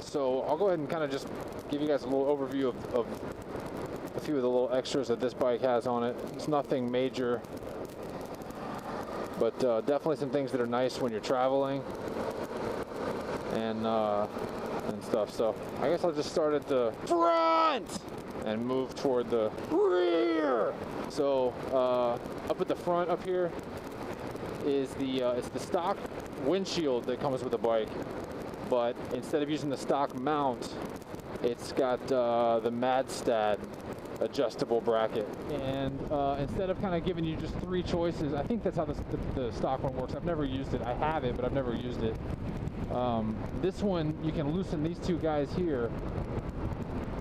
So I'll go ahead and kind of just give you guys a little overview of a few of the little extras that this bike has on it. It's nothing major, but definitely some things that are nice when you're traveling and stuff. So I guess I'll just start at the front and move toward the rear. So up at the front up here is it's the stock windshield that comes with the bike, but instead of using the stock mount, it's got the Madstad adjustable bracket. And instead of kind of giving you just 3 choices, I think that's how the stock one works. I've never used it. I have it, but I've never used it. This one, you can loosen these 2 guys here,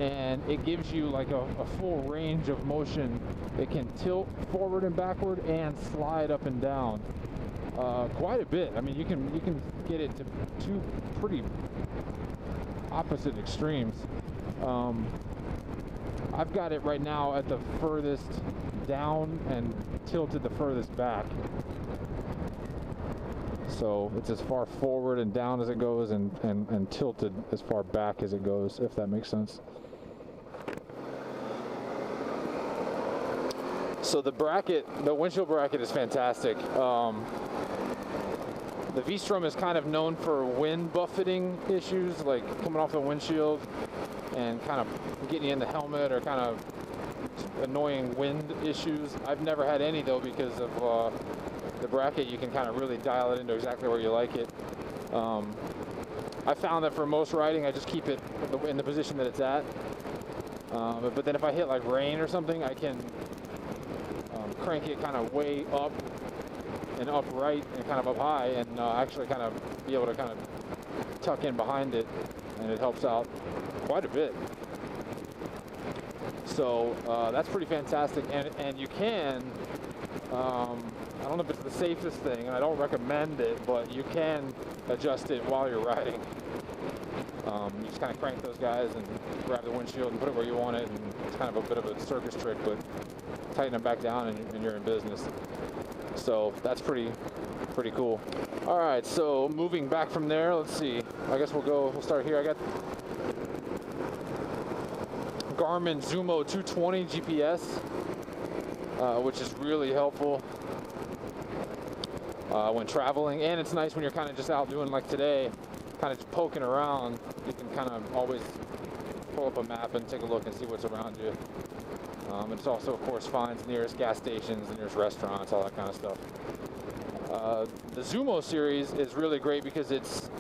and it gives you like a full range of motion. It can tilt forward and backward and slide up and down quite a bit. I mean, you can get it to 2 pretty opposite extremes. I've got it right now at the furthest down and tilted the furthest back. So it's as far forward and down as it goes, and tilted as far back as it goes, if that makes sense. So the windshield bracket is fantastic. The V-Strom is kind of known for wind buffeting issues, like coming off the windshield and kind of getting you in the helmet, or kind of annoying wind issues. I've never had any though, because of the bracket. You can kind of really dial it into exactly where you like it. I found that for most riding, I just keep it in the position that it's at. But then if I hit like rain or something, I can crank it kind of way up and upright and kind of up high, and actually kind of be able to kind of tuck in behind it, and it helps out quite a bit. So that's pretty fantastic, and you can, I don't know if it's the safest thing, and I don't recommend it, but you can adjust it while you're riding. You just kind of crank those guys and grab the windshield and put it where you want it, and it's kind of a bit of a circus trick, but tighten it back down and you're in business. So that's pretty cool. All right, so moving back from there, let's see. I guess we'll start here. I got Garmin Zumo 220 GPS, which is really helpful when traveling, and it's nice when you're kind of just out doing like today, kind of just poking around. You can kind of always pull up a map and take a look and see what's around you. It's also, of course, finds nearest gas stations, nearest restaurants, all that kind of stuff. The Zumo series is really great because it's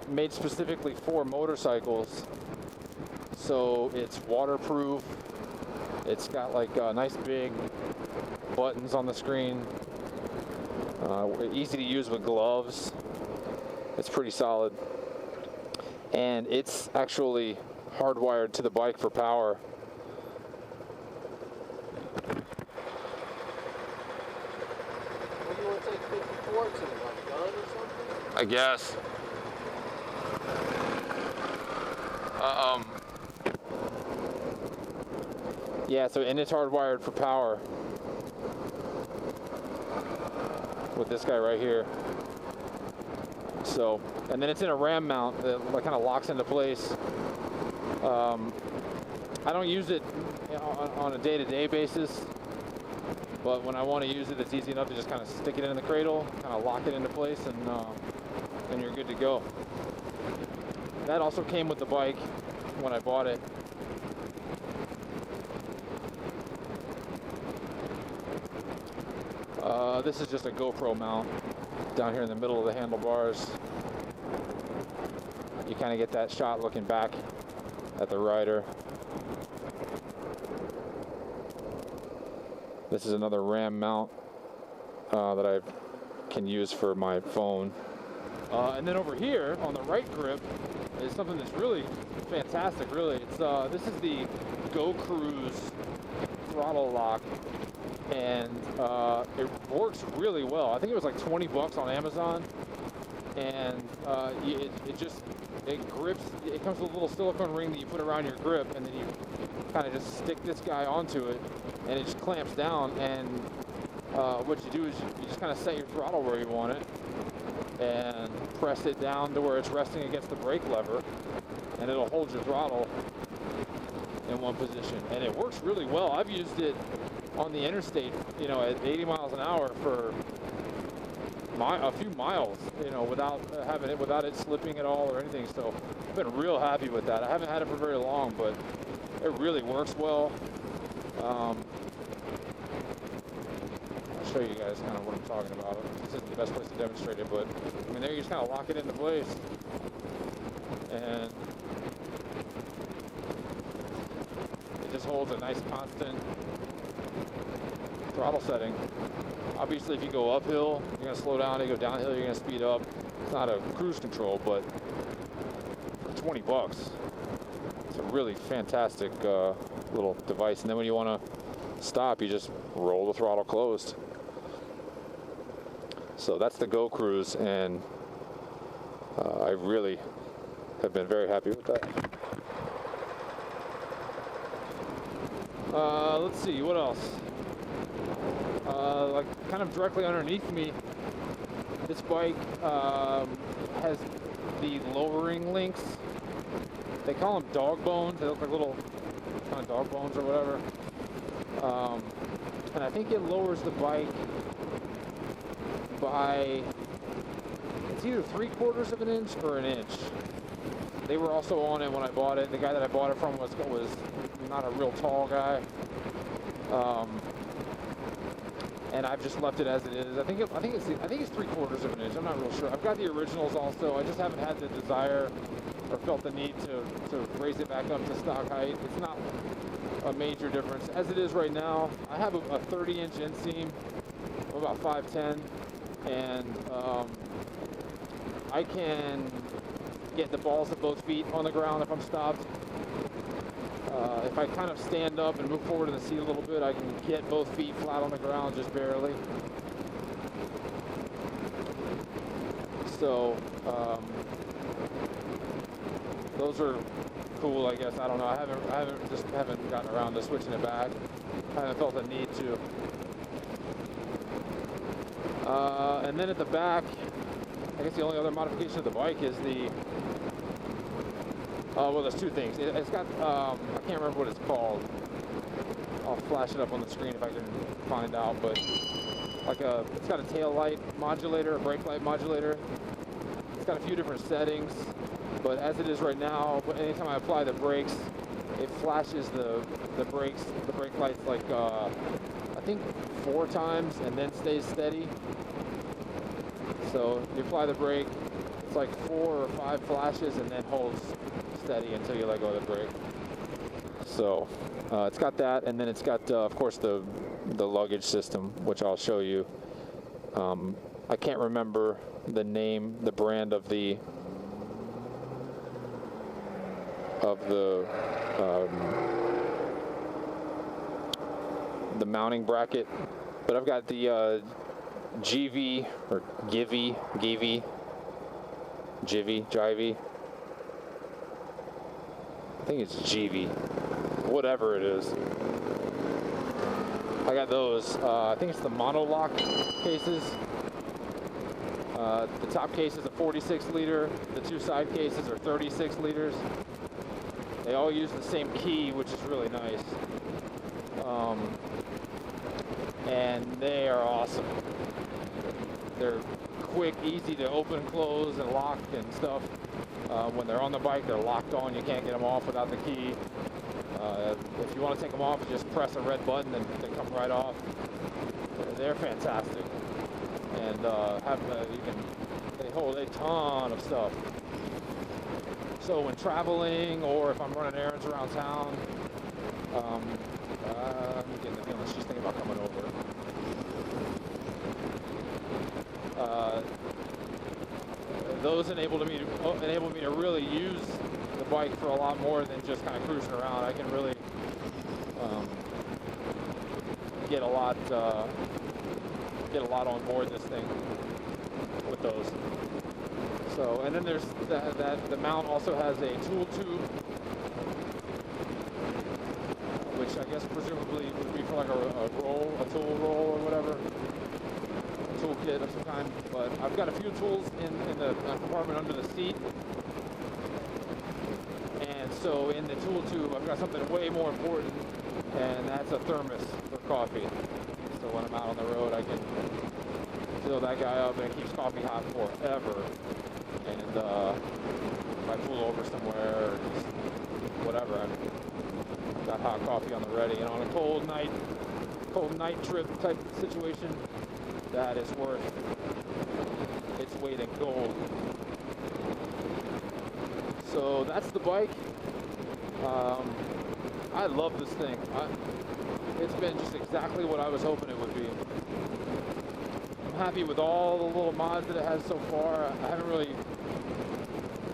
made specifically for motorcycles. So it's waterproof. It's got like nice big buttons on the screen. Easy to use with gloves. It's pretty solid. And it's actually hardwired to the bike for power. I guess. Yeah, so, and it's hardwired for power with this guy right here. So, and then it's in a ram mount that kind of locks into place. I don't use it on a day-to-day basis, but when I want to use it, it's easy enough to just kind of stick it in the cradle, kind of lock it into place, and you're good to go. That also came with the bike when I bought it. This is just a GoPro mount down here in the middle of the handlebars. You kind of get that shot looking back at the rider. This is another RAM mount that I can use for my phone. And then over here on the right grip is something that's really fantastic, really. It's this is the GoCruise throttle lock, and it works really well. I think it was like 20 bucks on Amazon, and it grips. It comes with a little silicone ring that you put around your grip, and then you kind of just stick this guy onto it, and it just clamps down. And what you do is you just kind of set your throttle where you want it, and press it down to where it's resting against the brake lever, and it'll hold your throttle in one position. And it works really well. I've used it on the interstate, you know, at 80 miles an hour for a few miles, you know, without it slipping at all or anything. So I've been real happy with that. I haven't had it for very long, but it really works well. I'll show you guys kind of what I'm talking about. This isn't the best place to demonstrate it, but I mean, there you just kind of lock it into place, and it just holds a nice constant throttle setting. Obviously, if you go uphill, you're going to slow down. If you go downhill, you're going to speed up. It's not a cruise control, but for 20 bucks, it's a really fantastic little device. And then when you want to stop, you just roll the throttle closed. So that's the GoCruise, and I really have been very happy with that. Let's see, what else? Like kind of directly underneath me, this bike has the lowering links. They call them dog bones. They look like little kind of dog bones or whatever. And I think it lowers the bike by, it's either 3/4 of an inch or an inch. They were also on it when I bought it. The guy that I bought it from was not a real tall guy. And I've just left it as it is. I think it's 3/4 of an inch. I'm not real sure. I've got the originals also. I just haven't had the desire or felt the need to raise it back up to stock height. It's not a major difference. As it is right now, I have a 30-inch inseam, about 5'10", and I can get the balls of both feet on the ground if I'm stopped. If I kind of stand up and move forward in the seat a little bit, I can get both feet flat on the ground, just barely. So, those are cool, I guess. I don't know. I haven't gotten around to switching it back. I haven't felt the need to. And then at the back, I guess the only other modification of the bike is the. Well, there's two things. It's got, I can't remember what it's called. I'll flash it up on the screen if I can find out, but it's got a tail light modulator, a brake light modulator. It's got a few different settings, but as it is right now, anytime I apply the brakes, it flashes the brake lights like, I think 4 times and then stays steady. So you apply the brake, it's like 4 or 5 flashes and then holds steady until you let go of the brake. So it's got that, and then it's got of course the luggage system, which I'll show you. I can't remember the brand of the mounting bracket, but I've got the Jivy or Jivy. I think it's Jivy, whatever it is. I got those. I think it's the monolock cases. The top case is a 46 liter. The 2 side cases are 36 liters. They all use the same key, which is really nice. And they are awesome. They're quick, easy to open, close, and lock and stuff. When they're on the bike, they're locked on. You can't get them off without the key. If you want to take them off, you just press a red button and they come right off. They're fantastic. And they hold a ton of stuff. So when traveling, or if I'm running errands around town, I'm getting the feeling she's thinking about coming over. Those enable me to really use the bike for a lot more than just kind of cruising around. I can really get a lot on board this thing with those. So, and then there's the mount also has a tool tube, which I guess presumably would be for like a tool roll or whatever, tool kit of some kind, but I've got a few tools in the compartment under the seat. And so in the tool tube, I've got something way more important, and that's a thermos for coffee. So when I'm out on the road, I can fill that guy up, and it keeps coffee hot forever. And if I pull over somewhere or just whatever, I've got hot coffee on the ready. And on a cold night trip type situation, that is worth its weight in gold. So that's the bike. I love this thing. It's been just exactly what I was hoping it would be. I'm happy with all the little mods that it has so far. I haven't really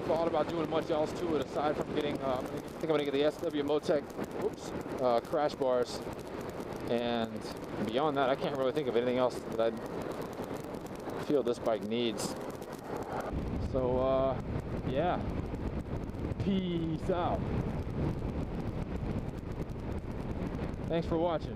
thought about doing much else to it aside from getting, I think I'm going to get the SW Motec crash bars. And beyond that, I can't really think of anything else that I feel this bike needs. So, yeah. Peace out. Thanks for watching.